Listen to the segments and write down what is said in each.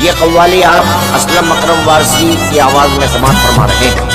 ये कव्वाली आप असलम अकरम वारसी की आवाज़ में समाअत फरमा रहे हैं।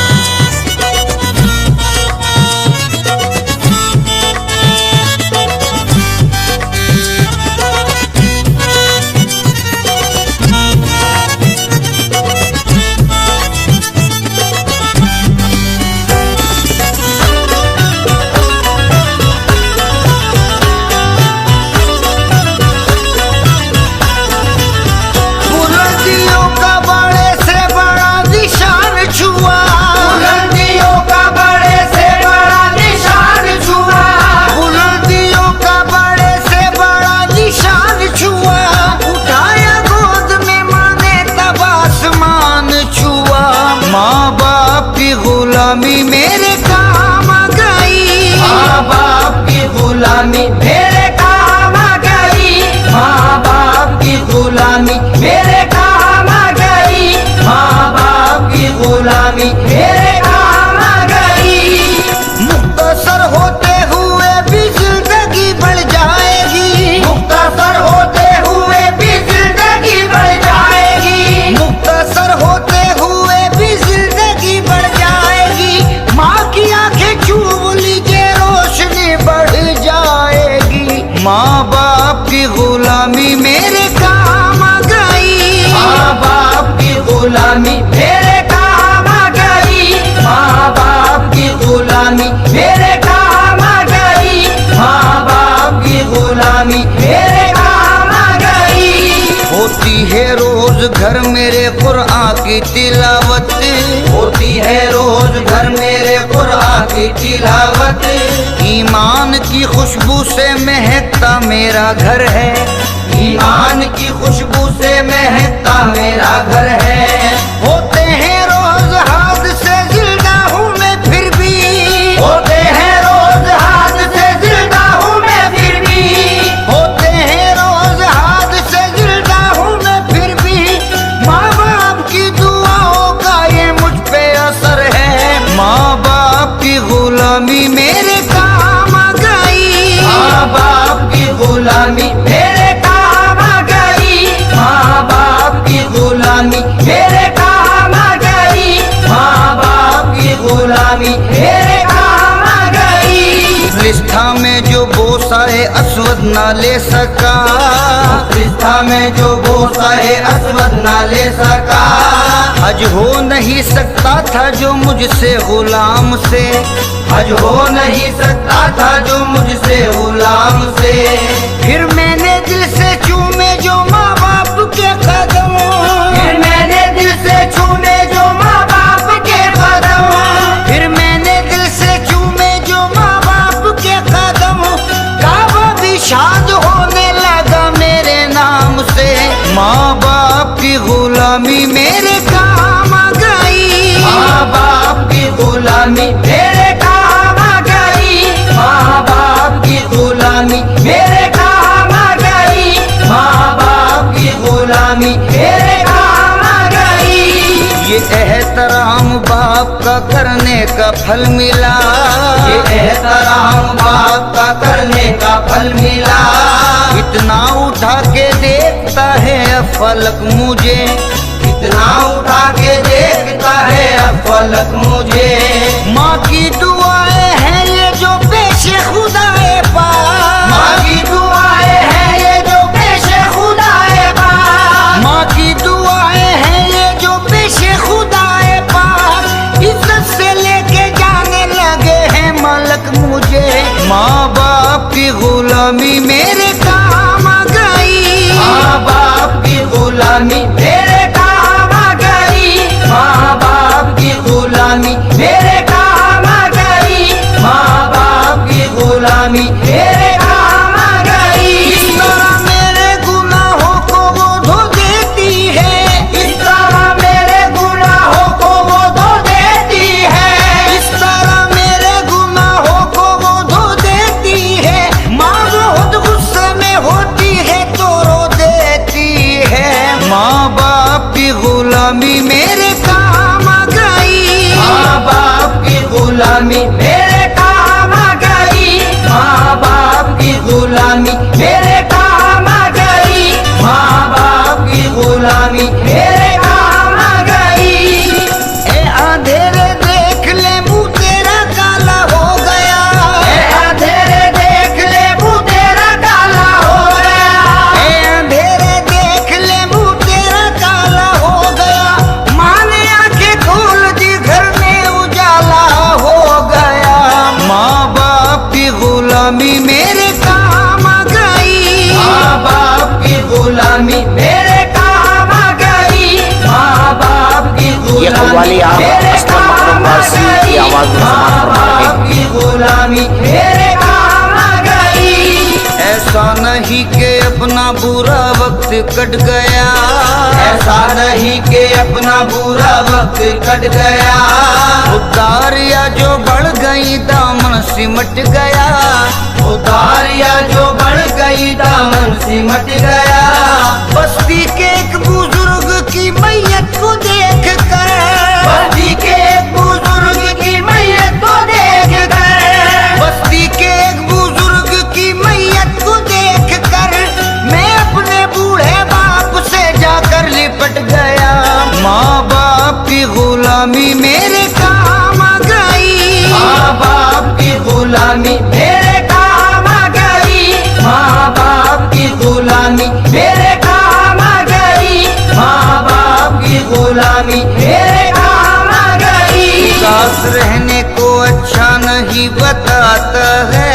गुलामी मेरे काम आ गई, माँ बाप की गुलामी मेरे काम आ गई, माँ बाप की गुलामी मेरे काम आ गई, माँ बाप की गुलामी मेरे काम आ गई। मुख्तसर होते हुए भी जिंदगी बढ़ जाएगी, मुख्तसर होते हुए भी जिंदगी बढ़ जाएगी, मुख्तसर होते हुए भी जिंदगी बढ़ जाएगी। माँ की आंखें चूम लीजिए रोशनी बढ़ जाएगी, माँ बाप की गुलामी मेरे काम आ गई, माँ बाप की गुलामी मेरे काम आ गई, माँ बाप की गुलामी मेरे काम आ गई, माँ बाप की गुलामी मेरे काम आ गई। होती है रोज घर मेरे कुरान की तिलावत, होती है रोज घर मेरे कुरान की तिलावत। ईमान की खुशबू से महकता मेरा घर है, ईमान की खुशबू से महकता मेरा घर है। होते हैं रोज हादसे जिंदा हूँ मैं फिर भी, होते हैं रोज हादसे जिंदा हूँ मैं फिर भी, होते हैं रोज हादसे जिंदा हूँ मैं फिर भी। माँ बाप की दुआओं का ये मुझ पे असर है, माँ बाप की गुलामी मेरे काम आ गई, माँ बाप की गुलामी मेरे काम आ गई, माँ बाप की गुलामी मेरे काम आ गई, माँ बाप की गुलामी मेरे काम आ गई। रिश्ता में जो बोसा है असवद ना ले सका, रिश्ता में जो बोसा है असवद ना ले सका। हज हो नहीं सकता था जो मुझसे गुलाम से, हज हो नहीं सकता था जो मुझसे गुलाम से। फिर मैंने दिल से चूमे जो माँ बाप के कदम, फिर मैंने दिल से चूमे जो माँ बाप के कदम, फिर मैंने दिल से चूमे जो माँ बाप के कदम। काबा भी शाद होने लगा मेरे नाम से, माँ बाप की गुलामी मेरे काम आ गई, माँ बाप की गुलामी मेरे काम आ गई, माँ बाप की गुलामी मेरे काम आ गई, माँ बाप की गुलामी मेरे काम आ गई। ये एहतराम बाप का करने का फल मिला, ये एहतराम बाप का करने का फल मिला। इतना उठा के देखता है फलक मुझे, इतना उठा के देखता है फलक मुझे। माँ की दुआएं हैं ये जो पेशे खुदाए पाक, माँ की दुआएं हैं ये जो पेशे खुदाए पाक, माँ की दुआएं हैं ये जो पेशे खुदाए पाक। इज्जत से लेके जाने लगे हैं मलक मुझे, माँ बाप की गुलामी मेरे काम आ गई, माँ बाप की गुलामी मेरे काम आ गई, माँ बाप की गुलामी मेरे काम आ गई। गुलामी मेरे काम आ गई, माँ बाप की ये कव्वाली आप मेरे असलम मकरम वारसी की आवाज में समाप्त फरमा रहे हैं। की गुलामी मेरे काम आ गई। ऐसा नहीं कि अपना बुरा वक्त कट गया, ऐसा नहीं कि अपना बुरा वक्त कट गया, उतारिया जो बढ़ गई दामन सिमट गया, उतारिया जो बढ़ गई दामन सिमट गया। बस्ती के एक बुजुर्ग की मैयत को देख कर, बस्ती के एक बुजुर्ग की मैयत को देख कर, बस्ती के एक बुजुर्ग की मैयत को देख कर मैं अपने बूढ़े बाप से जाकर लिपट गया। माँ बाप की गुलामी मेरे काम आ गई, माँ बाप की गुलामी मेरे काम आ गई, माँ बाप की गुलामी मेरे काम आ गई, माँ बाप की गुलामी मेरे काम आ गई। उदास रहने को अच्छा नहीं बताता है,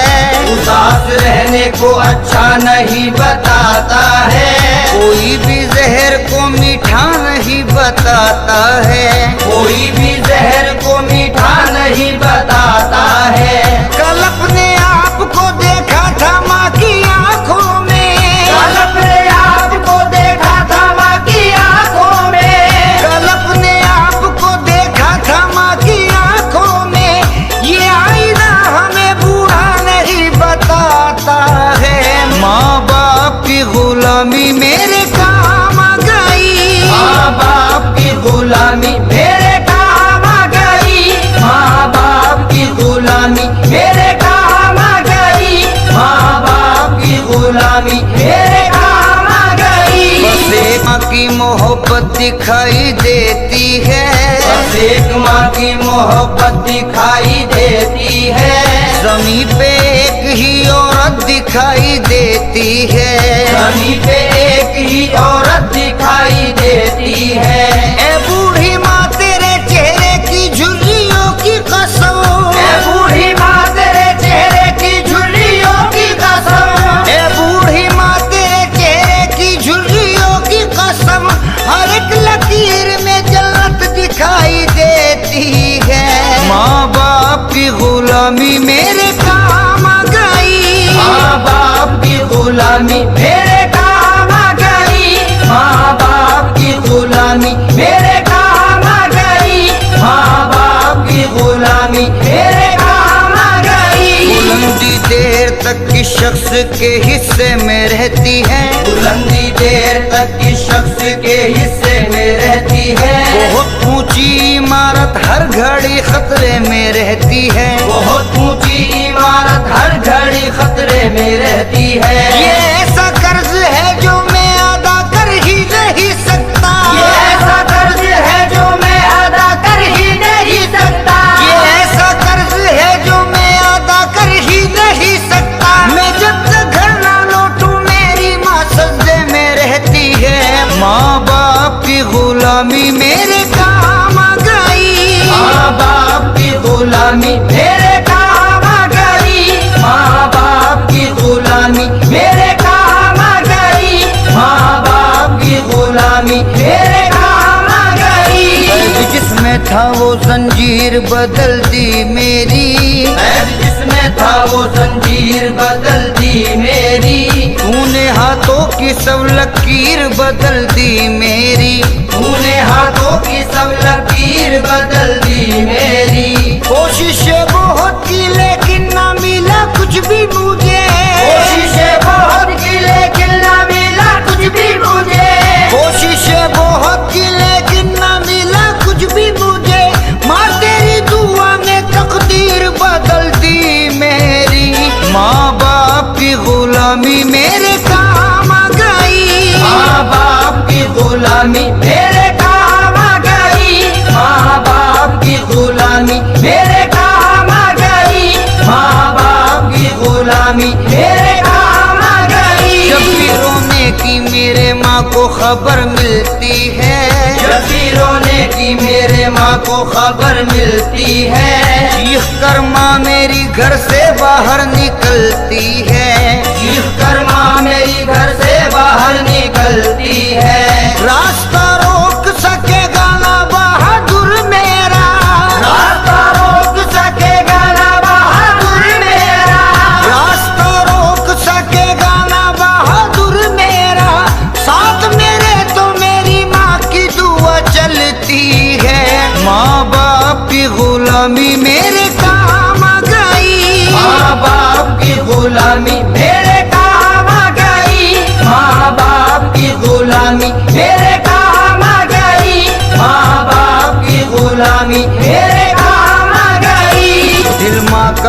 उदास रहने को अच्छा नहीं बताता है, कोई भी जहर को मीठा नहीं बताता है, कोई भी जहर को मीठा नहीं बताता है। कल अपने आप को देखा था माँ की आंखों में, कल अपने आप को देखा था माँ की आंखों में, कल अपने आप को देखा था माँ की आंखों में, ये आईना हमें बूढ़ा नहीं बताता है। माँ बाप की गुलामी मेरे काम आ गई, माँ बाप की गुलामी मेरे काम आ गई, माँ बाप की गुलामी मेरे काम आ गई, माँ बाप की गुलामी मेरे काम आ गई। बस एक माँ की मोहब्बत दिखाई देती है, बस एक माँ की मोहब्बत दिखाई देती है, जमीन पे एक ही औरत दिखाई देती है, जमीन पे एक ही औरत दिखाई देती है। ए बूढ़ी माँ तेरे चेहरे की झुर्रियों की कसम, ए बूढ़ी माँ तेरे चेहरे की झुर्रियों की कसम, ए बूढ़ी माँ तेरे चेहरे की झुर्रियों की कसम, हर एक लकीर में जन्नत दिखाई देती है। माँ बाप की गुलामी मेरे काम आ गई, माँ बाप की गुलामी मेरे काम आ गई, माँ बाप की गुलामी मेरे काम आ गई, माँ बाप की गुलामी मेरे काम आ गई। बुलंदी देर तक किस शख्स के हिस्से में रहती है, बुलंदी देर तक किस शख्स के हिस्से में रहती है, बहुत ऊंची इमारत हर घड़ी खतरे में रहती है, बहुत ऊंची इमारत हर घड़ी खतरे में रहती है। ये ऐसा कर्ज है जो मैं अदा कर ही नहीं सकता, ये ऐसा कर्ज है जो मैं अदा कर ही नहीं सकता, ये ऐसा कर्ज है जो मैं अदा कर ही नहीं सकता। मैं जब तक घर ना लौटूं मेरी माँ सजदे में रहती है। माँ बाप की गुलामी मेरे काम आ गई, माँ बाप की गुलामी मेरे काम आ गई, माँ बाप की गुलामी मेरे काम आ गई, माँ बाप की गुलामी मेरे काम आ गई। कैद जिसमें था वो जंजीर बदल दी मेरी, कैद जिसमें था वो जंजीर बदल दी मेरी, तूने हाथों की सब लकीर बदल दी मेरी, तूने हाथों की सब लकीर बदल दी मेरी। कोशिशें बहुत की लेकिन ना मिला कुछ भी मुझे, कोशिशें बहुत की लेकिन ना मिला कुछ भी मुझे, कोशिशें बहुत की लेकिन ना मिला कुछ भी मुझे। माँ तेरी दुआ में तकदीर बदल दी मेरी। माँ बाप की गुलामी मेरे काम आ गई, माँ बाप की गुलामी मेरे काम आ गई, माँ बाप की गुलामी मेरे काम आ गई, माँ बाप की गुलामी मेरे काम आ गई। जब भी रोने की मेरे माँ को खबर मिलती है, जब भी रोने की मेरे माँ को खबर मिलती है, चीख कर माँ मेरी घर से बाहर निकलती है, चीख कर माँ मेरी घर से बाहर निकलती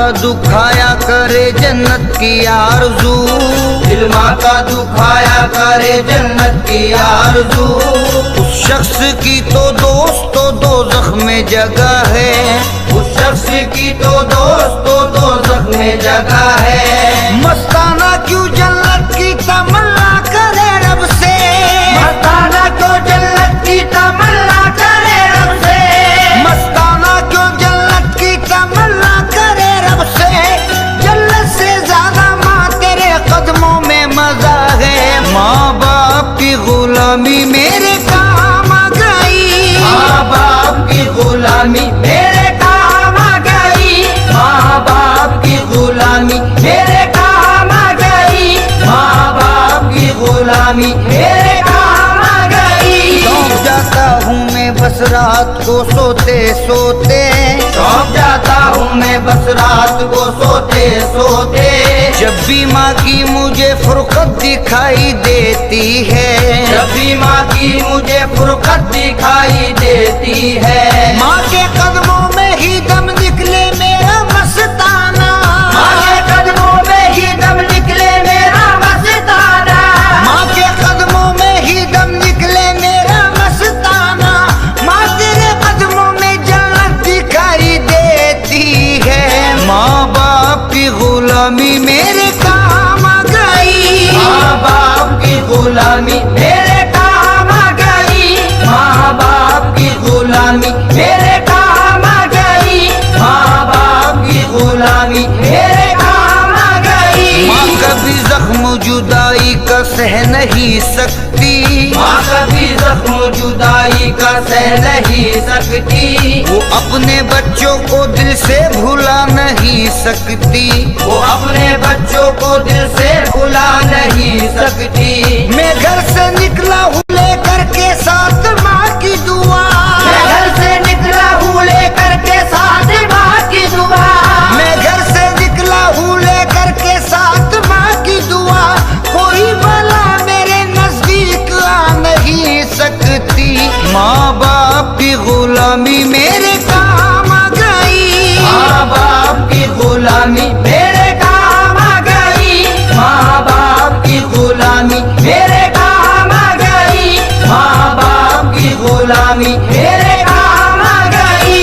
का दुखाया करे जन्नत की आरज़ू, दिल माँ का दुखाया करे जन्नत की आरज़ू। उस शख्स की तो दोस्तों दोज़ख में जगह है, उस शख्स की तो दोस्तों दोज़ख में जगह है। मस्ताना क्यों जन्नत की तमन्ना करे रब से, मस्ताना क्यों जन्नत की तमन्ना करे रब से, मस्ताना क्यों जन्नत की तमन्ना करे रब से। जन्नत से ज्यादा माँ तेरे कदमों में मजा है। माँ बाप की गुलामी मेरे काम आ गई, माँ बाप की गुलामी मेरे काम आ गई, माँ बाप की गुलामी मेरे काम आ गई, माँ बाप की गुलामी मेरे काम आ गई। सौंप जाता हूँ मैं बस रात को सोते सोते, सौंप जाता हूँ मैं बस रात को सोते सोते। जब भी माँ की मुझे फुर्कत दिखाई देती है, जब भी माँ की मुझे फुर्कत दिखाई देती है। माँ के कदमों में ही दम निकले मेरा मस्ताना, माँ के कदमों में ही दम निकले मेरा मस्ताना, माँ के कदमों में ही दम निकले मेरा मस्ताना। माँ तेरे कदमों में जन्नत दिखाई देती है। माँ बाप की गुलामी मेरे काम आ गई, माँ बाप की गुलामी मेरे काम आ गई, माँ बाप की गुलामी मेरे काम आ गई, माँ बाप की गुलामी मेरे काम आ गई। माँ कभी जख्म जुदाई का सह नहीं सकती, माँ कभी जख्म जुदाई का सह नहीं सकती, वो अपने बच्चों को दिल से भुला नहीं सकती, वो अपने बच्चों को दिल से भुला नहीं सकती। मैं घर से निकला हूँ लेकर के साथ माँ की दुआ, मैं घर से निकला हूँ लेकर के साथ माँ की दुआ, मैं घर से निकला हूँ लेकर के साथ माँ की दुआ। कोई बला मेरे नजदीक आ नहीं सकती। माँ बाप की गुलामी मेरे काम आ गई, माँ बाप की गुलामी मेरे काम आ गई, माँ बाप की गुलामी मेरे काम आ गई, माँ बाप की गुलामी मेरे काम आ गई।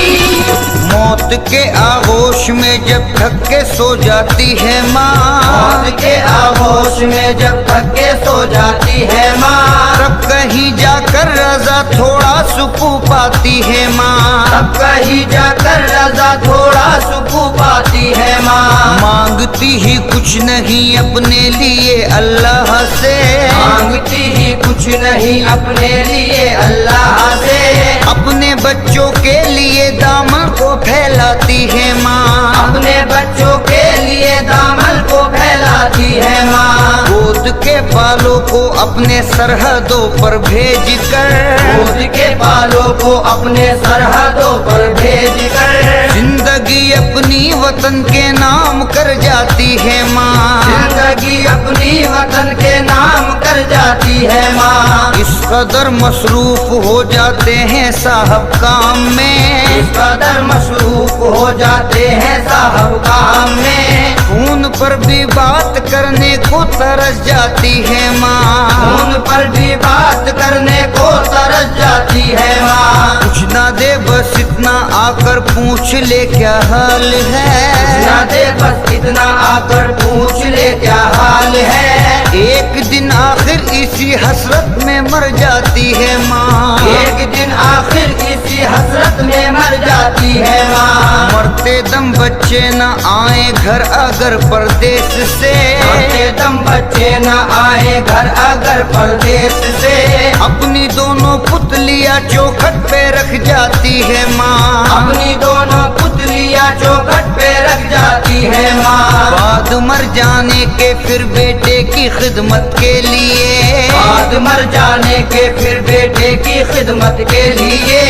मौत के आगोश में जब थक के सो जाती है माँ, मौत के आगोश में जब थक के सो जाती है माँ, तब कहीं जाकर रजा थोड़ा सुकून पाती है माँ, तब कहीं जाकर रजा थोड़ा सुकून पाती है माँ। मांगती ही कुछ नहीं अपने लिए अल्लाह से, मांगती ही कुछ नहीं अपने लिए अल्लाह से, अपने बच्चों के लिए दामन को फैलाती है माँ, अपने बच्चों के लिए दामन को फैलाती है माँ। गोद के बालों को अपने सरहदों पर भेज कर, गोद के बालों को अपने सरहदों पर भेज कर, जिंदगी अपनी वतन के नाम कर जाती है माँ, जिंदगी अपनी वतन के नाम कर जाती है माँ। इस कदर मसरूफ हो जाते हैं साहब काम में, इस कदर मसरूफ हो जाते हैं साहब काम में, खून पर भी बात करने को तरस जाती है माँ, उन पर भी बात करने को तरस जाती है माँ। कुछ ना दे बस इतना आकर पूछ ले क्या हाल है, ना दे बस इतना आकर पूछ ले क्या हाल है। एक दिन आखिर इसी हसरत में मर जाती है माँ, एक दिन आखिर इसी हसरत में मर जाती है माँ। मरते दम बच्चे न आए घर अगर परदेश से, मरते दम बच्चे न आए घर अगर परदेश से, अपनी दोनों पुतलियाँ चौखट पे रख जाती है माँ, अपनी दोनों पुतलियाँ चौखट पे रख जाती है माँ। बाद मर जाने के फिर बेटे की खिदमत के लिए, बाद मर जाने के फिर बेटे की खिदमत के लिए,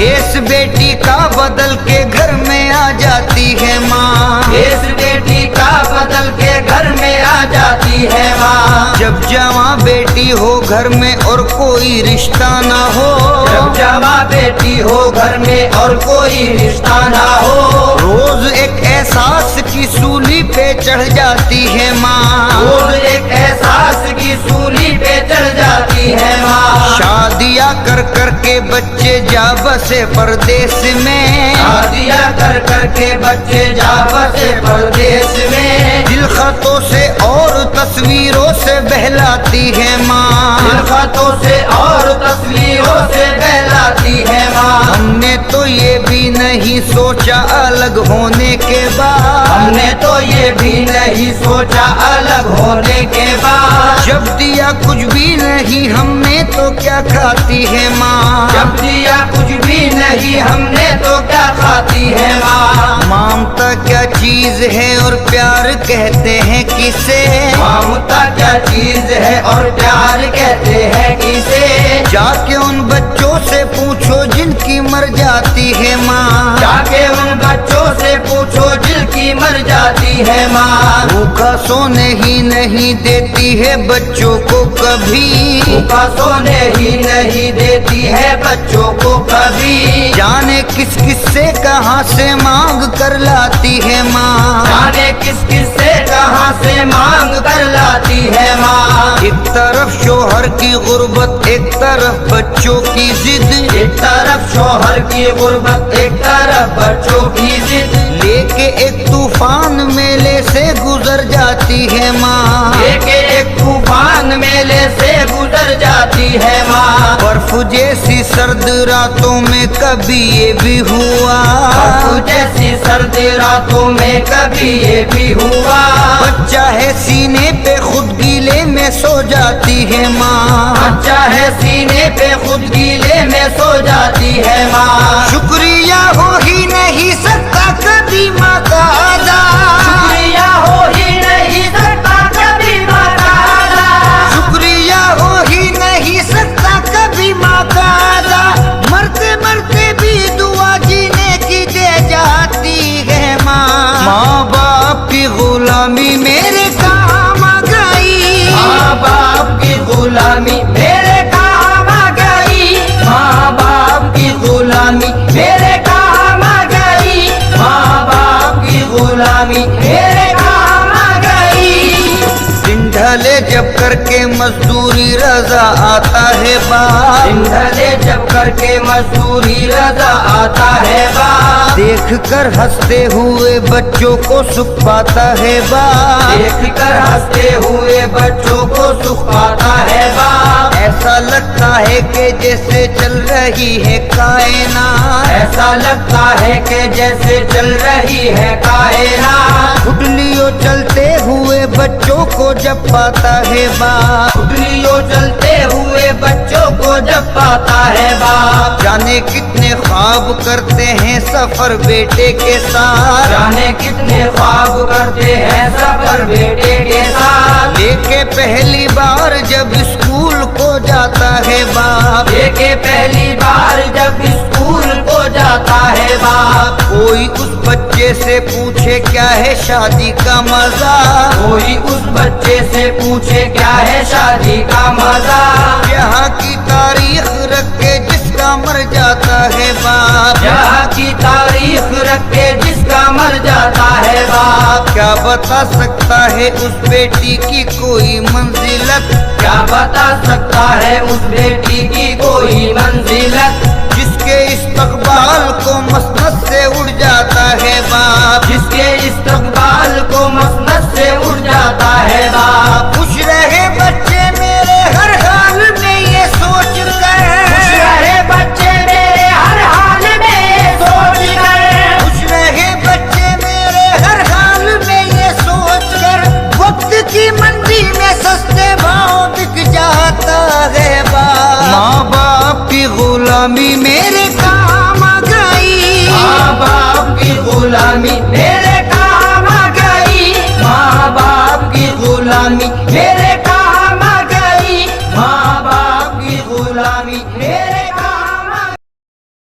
इस बेटी का बदल के घर में आ जाती है माँ। इस बेटी का बदल के घर में आ जाती है माँ। जब जवां बेटी हो घर में और कोई रिश्ता ना हो, जब जवां बेटी हो घर में और कोई रिश्ता ना हो, रोज एक एहसास की सूली पे चढ़ जाती है माँ। रोज एक एहसास की सूली पे चढ़ जाती है माँ। शादियाँ कर कर के बच्चे जा बसे परदेश में, शादियाँ कर कर के बच्चे जा बसे परदेश में। दिल खतों से और तस्वीरों से बहलाती है माँ। दिल खतों से और तस्वीरों से बहलाती है माँ। हमने तो ये भी नहीं सोचा अलग होने के बाद, हमने तो ये भी नहीं सोचा अलग होने के बाद। जब दिया कुछ भी नहीं हमने तो क्या खाती है माँ। जब दिया कुछ भी नहीं हमने तो क्या खाती है माँ। ममता क्या चीज है और प्यार कहते हैं किसे, ममता क्या चीज है और प्यार कहते हैं किसे। जाके उन बच्चों से पूछो जिनकी मर जाती है माँ। जाके उन बच्चों से पूछो जिनकी मर जाती है माँ। भूखा सोने ही नहीं देती है बच्चों को कभी, भूखा सोने ही नहीं देती है बच्चों को कभी। जाने किस किस से कहाँ से मांग कर लाती है माँ। जाने किस किस से कहाँ से मांग कर लाती है माँ। एक तरफ शोहर की गुर्बत एक तरफ बच्चों की जिद, एक तरफ शोहर की गुर्बत एक तरफ बच्चों की जिद। लेके एक तूफान मेले से गुजर जाती है माँ। लेके एक तूफान मेले से गुजर जाती है माँ। बर्फ जैसी सर्द रातों में कभी ये भी हुआ, बर्फ जैसी सर्द रातों में कभी ये भी हुआ। बच्चा है सीने पे खुद गीले में सो जाती है माँ। बच्चा है सीने पे खुद गीले में सो जाती है माँ। शुक्रिया हो ही नहीं सकता कभी माँ का अदा, शुक्रिया हो ही नहीं सकता कभी माँ का अदा। शुक्रिया हो ही नहीं सकता कभी माँ का अदा। मरते मरते भी दुआ जीने की दे जाती है माँ। माँ बाप की गुलामी मेरे काम आ गई, माँ बाप की गुलामी मेरे काम आ गई। माँ बाप की गुलामी मेरे काम आ गई। माँ बाप की गुलामी मेरे काम आ गई। दिन ढले जब करके मजदूरी रजा आता है बाप, ढले जब करके मजदूरी रजा आता है बाप। देख कर हंसते हुए बच्चों को सुख पाता है बाप। देख कर हंसते हुए बच्चों को सुख पाता है बाप। ऐसा लगता है कि जैसे चल रही है कायनात, ऐसा लगता है कि जैसे चल रही है कायनात। उंगलियों चलते हुए बच्चों को जब पाता है बाप, उंगलियों चलते हुए बच्चों को जब पाता है बाप। जाने कितने ख्वाब करते हैं सफर बेटे के साथ, जाने कितने ख्वाब करते हैं सफर बेटे के साथ। लेके पहली बार जब स्कूल को जाता है बाप, लेके पहली बार जब स्कूल को जाता है बाप। कोई उस बच्चे से पूछे क्या है शादी का मजा, कोई उस बच्चे से पूछे क्या है शादी का मजा। यहाँ की तारीख रख के जिसका मर जाता है बाप, यहाँ की तारीख रख के जिसका मर जाता है बाप। क्या बता सकता है उस बेटी की कोई मंजिलत, क्या बता सकता है उस बेटी की कोई मंजिलत। जिसके इस्तकबाल को मसनद से उड़ जाता है बाप, जिसके इस्तकबाल को मसनद से उड़ जाता है बाप। खुश रहे बच्चे मेरे हर हाल में ये सोच कर, खुश रहे बच्चे मेरे हर हाल में ये सोच कर। खुश रहे बच्चे मेरे हर हाल में ये सोच कर। वक्त की मंडी में सस्ते भाव बिक जाता है बाप। माँ बाप की गुलामी मेरे काम आ गई, माँ बाप की गुलामी